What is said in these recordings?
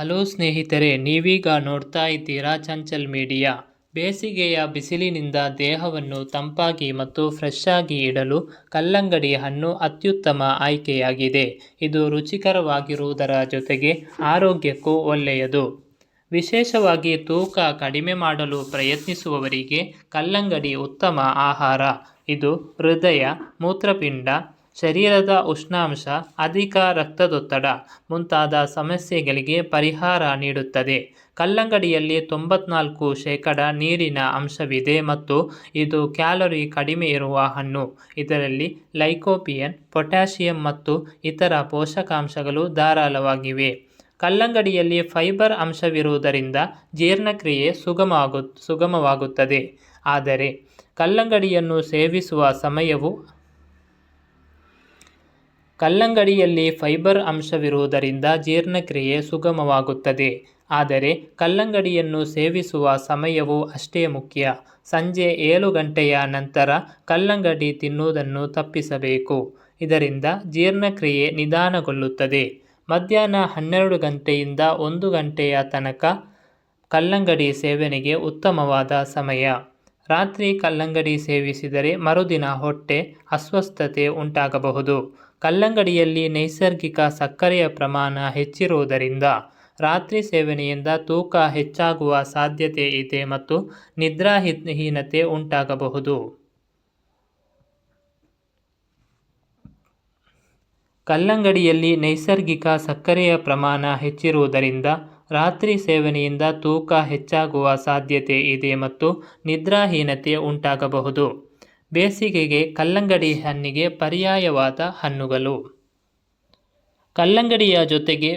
Hello ಸ್ನೇಹಿತರೆ, ನೀವೀಗ ನೋಡ್ತಾ ಇದ್ದೀರಾ ಚಂಚಲ್ ಮೀಡಿಯಾ. ಬೇಸಿಗೆಯ ಬಿಸಿಲಿನಿಂದ ದೇಹವನ್ನು ತಂಪಾಗಿ ಮತ್ತು ಫ್ರೆಶ್ ಆಗಿ ಇಡಲು ಕಲ್ಲಂಗಡಿ ಹಣ್ಣು ಅತ್ಯುತ್ತಮ ಆಯ್ಕೆಯಾಗಿದೆ. ಇದು ರುಚಿಕರವಾಗಿರುವುದರ ಜೊತೆಗೆ ಆರೋಗ್ಯಕ್ಕೂ ಒಳ್ಳೆಯದು. ವಿಶೇಷವಾಗಿ ತೂಕ ಕಡಿಮೆ ಮಾಡಲು ಪ್ರಯತ್ನಿಸುವವರಿಗೆ ಕಲ್ಲಂಗಡಿ ಉತ್ತಮ ಆಹಾರ. ಇದು ಹೃದಯ, ಮೂತ್ರಪಿಂಡ, ಶರೀರದ ಉಷ್ಣಾಂಶ, ಅಧಿಕ ರಕ್ತದೊತ್ತಡ ಮುಂತಾದ ಸಮಸ್ಯೆಗಳಿಗೆ ಪರಿಹಾರ ನೀಡುತ್ತದೆ. ಕಲ್ಲಂಗಡಿಯಲ್ಲಿ 94% ನೀರಿನ ಅಂಶವಿದೆ ಮತ್ತು ಇದು ಕ್ಯಾಲೋರಿ ಕಡಿಮೆ ಇರುವ ಹಣ್ಣು. ಇದರಲ್ಲಿ ಲೈಕೋಪಿಯನ್, ಪೊಟ್ಯಾಷಿಯಂ ಮತ್ತು ಇತರ ಪೋಷಕಾಂಶಗಳು ಧಾರಾಳವಾಗಿವೆ. ಕಲ್ಲಂಗಡಿಯಲ್ಲಿ ಫೈಬರ್ ಅಂಶವಿರುವುದರಿಂದ ಜೀರ್ಣಕ್ರಿಯೆ ಸುಗಮವಾಗುತ್ತದೆ. ಆದರೆ ಕಲ್ಲಂಗಡಿಯನ್ನು ಸೇವಿಸುವ ಸಮಯವು ಕಲ್ಲಂಗಡಿಯಲ್ಲಿ ಫೈಬರ್ ಅಂಶವಿರುವುದರಿಂದ ಜೀರ್ಣಕ್ರಿಯೆ ಸುಗಮವಾಗುತ್ತದೆ. ಆದರೆ ಕಲ್ಲಂಗಡಿಯನ್ನು ಸೇವಿಸುವ ಸಮಯವೂ ಅಷ್ಟೇ ಮುಖ್ಯ. ಸಂಜೆ 7 ಗಂಟೆಯ ನಂತರ ಕಲ್ಲಂಗಡಿ ತಿನ್ನುವುದನ್ನು ತಪ್ಪಿಸಬೇಕು. ಇದರಿಂದ ಜೀರ್ಣಕ್ರಿಯೆ ನಿಧಾನಗೊಳ್ಳುತ್ತದೆ. ಮಧ್ಯಾಹ್ನ 12 ಗಂಟೆಯಿಂದ 1 ಗಂಟೆಯ ತನಕ ಕಲ್ಲಂಗಡಿ ಸೇವನೆಗೆ ಉತ್ತಮವಾದ ಸಮಯ. ರಾತ್ರಿ ಕಲ್ಲಂಗಡಿ ಸೇವಿಸಿದರೆ ಮರುದಿನ ಹೊಟ್ಟೆ ಅಸ್ವಸ್ಥತೆ ಉಂಟಾಗಬಹುದು. ಕಲ್ಲಂಗಡಿಯಲ್ಲಿ ನೈಸರ್ಗಿಕ ಸಕ್ಕರೆಯ ಪ್ರಮಾಣ ಹೆಚ್ಚಿರುವುದರಿಂದ ರಾತ್ರಿ ಸೇವನೆಯಿಂದ ತೂಕ ಹೆಚ್ಚಾಗುವ ಸಾಧ್ಯತೆ ಇದೆ ಮತ್ತು ನಿದ್ರಾಹೀನತೆ ಉಂಟಾಗಬಹುದು. ಕಲ್ಲಂಗಡಿಯಲ್ಲಿ ನೈಸರ್ಗಿಕ ಸಕ್ಕರೆಯ ಪ್ರಮಾಣ ಹೆಚ್ಚಿರುವುದರಿಂದ ರಾತ್ರಿ ಸೇವನೆಯಿಂದ ತೂಕ ಹೆಚ್ಚಾಗುವ ಸಾಧ್ಯತೆ ಇದೆ ಮತ್ತು ನಿದ್ರಾಹೀನತೆ ಉಂಟಾಗಬಹುದು. ಬೇಸಿಗೆಗೆ ಕಲ್ಲಂಗಡಿ ಹಣ್ಣಿಗೆ ಪರ್ಯಾಯವಾದ ಹಣ್ಣುಗಳು. ಕಲ್ಲಂಗಡಿಯ ಜೊತೆಗೆ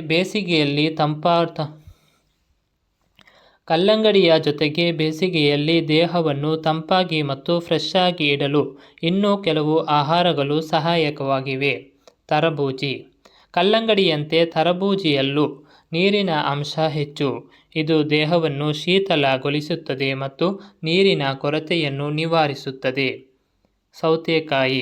ಬೇಸಿಗೆಯಲ್ಲಿ ದೇಹವನ್ನು ತಂಪಾಗಿ ಮತ್ತು ಫ್ರೆಶ್ ಆಗಿ ಇಡಲು ಇನ್ನೂ ಕೆಲವು ಆಹಾರಗಳು ಸಹಾಯಕವಾಗಿವೆ. ತರಬೂಜಿ. ಕಲ್ಲಂಗಡಿಯಂತೆ ತರಬೂಜಿಯಲ್ಲೂ ನೀರಿನ ಅಂಶ ಹೆಚ್ಚು. ಇದು ದೇಹವನ್ನು ಶೀತಲಗೊಳಿಸುತ್ತದೆ ಮತ್ತು ನೀರಿನ ಕೊರತೆಯನ್ನು ನಿವಾರಿಸುತ್ತದೆ. ಸೌತೆಕಾಯಿ.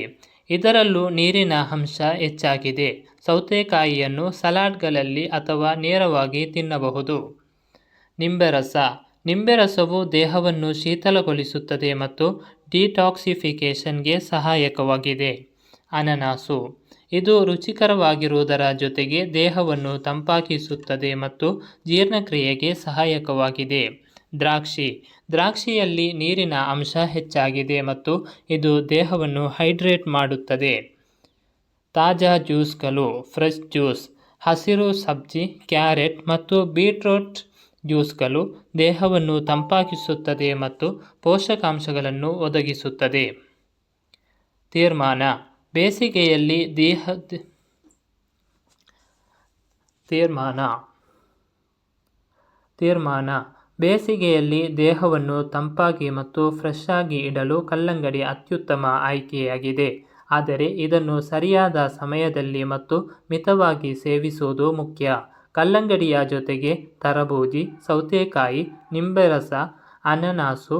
ಇದರಲ್ಲೂ ನೀರಿನ ಅಂಶ ಹೆಚ್ಚಾಗಿದೆ. ಸೌತೆಕಾಯಿಯನ್ನು ಸಲಾಡ್ಗಳಲ್ಲಿ ಅಥವಾ ನೇರವಾಗಿ ತಿನ್ನಬಹುದು. ನಿಂಬೆರಸ. ನಿಂಬೆರಸವು ದೇಹವನ್ನು ಶೀತಲಗೊಳಿಸುತ್ತದೆ ಮತ್ತು ಡಿಟಾಕ್ಸಿಫಿಕೇಷನ್ಗೆ ಸಹಾಯಕವಾಗಿದೆ. ಅನನಾಸು. ಇದು ರುಚಿಕರವಾಗಿರುವುದರ ಜೊತೆಗೆ ದೇಹವನ್ನು ತಂಪಾಗಿಸುತ್ತದೆ ಮತ್ತು ಜೀರ್ಣಕ್ರಿಯೆಗೆ ಸಹಾಯಕವಾಗಿದೆ. ದ್ರಾಕ್ಷಿ. ದ್ರಾಕ್ಷಿಯಲ್ಲಿ ನೀರಿನ ಅಂಶ ಹೆಚ್ಚಾಗಿದೆ ಮತ್ತು ಇದು ದೇಹವನ್ನು ಹೈಡ್ರೇಟ್ ಮಾಡುತ್ತದೆ. ತಾಜಾ ಜ್ಯೂಸ್ಗಳು. Fresh juice. ಹಸಿರು ಸಬ್ಜಿ, ಕ್ಯಾರೆಟ್ ಮತ್ತು ಬೀಟ್ರೂಟ್ ಜ್ಯೂಸ್ಗಳು ದೇಹವನ್ನು ತಂಪಾಗಿಸುತ್ತದೆ ಮತ್ತು ಪೋಷಕಾಂಶಗಳನ್ನು ಒದಗಿಸುತ್ತದೆ. ತೀರ್ಮಾನ. ಬೇಸಿಗೆಯಲ್ಲಿ ದೇಹವನ್ನು ತಂಪಾಗಿ ಮತ್ತು ಫ್ರೆಶ್ ಆಗಿ ಇಡಲು ಕಲ್ಲಂಗಡಿ ಅತ್ಯುತ್ತಮ ಆಯ್ಕೆಯಾಗಿದೆ. ಆದರೆ ಇದನ್ನು ಸರಿಯಾದ ಸಮಯದಲ್ಲಿ ಮತ್ತು ಮಿತವಾಗಿ ಸೇವಿಸುವುದು ಮುಖ್ಯ. ಕಲ್ಲಂಗಡಿಯ ಜೊತೆಗೆ ತರಬೂಜಿ, ಸೌತೆಕಾಯಿ, ನಿಂಬೆರಸ, ಅನನಾಸು,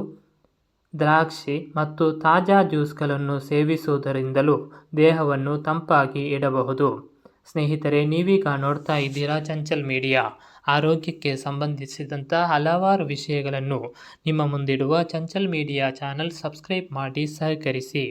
ದ್ರಾಕ್ಷಿ ಮತ್ತು ತಾಜಾ ಜ್ಯೂಸ್ಗಳನ್ನು ಸೇವಿಸುವುದರಿಂದಲೂ ದೇಹವನ್ನು ತಂಪಾಗಿ ಇಡಬಹುದು. ಸ್ನೇಹಿತರೆ, ನೀವೀಗ ನೋಡ್ತಾ ಇದ್ದೀರಾ ಚಂಚಲ್ ಮೀಡಿಯಾ. ಆರೋಗ್ಯಕ್ಕೆ ಸಂಬಂಧಿಸಿದಂಥ ಹಲವಾರು ವಿಷಯಗಳನ್ನು ನಿಮ್ಮ ಮುಂದಿಡುವ ಚಂಚಲ್ ಮೀಡಿಯಾ ಚಾನಲ್ ಸಬ್ಸ್ಕ್ರೈಬ್ ಮಾಡಿ ಸಹಕರಿಸಿ.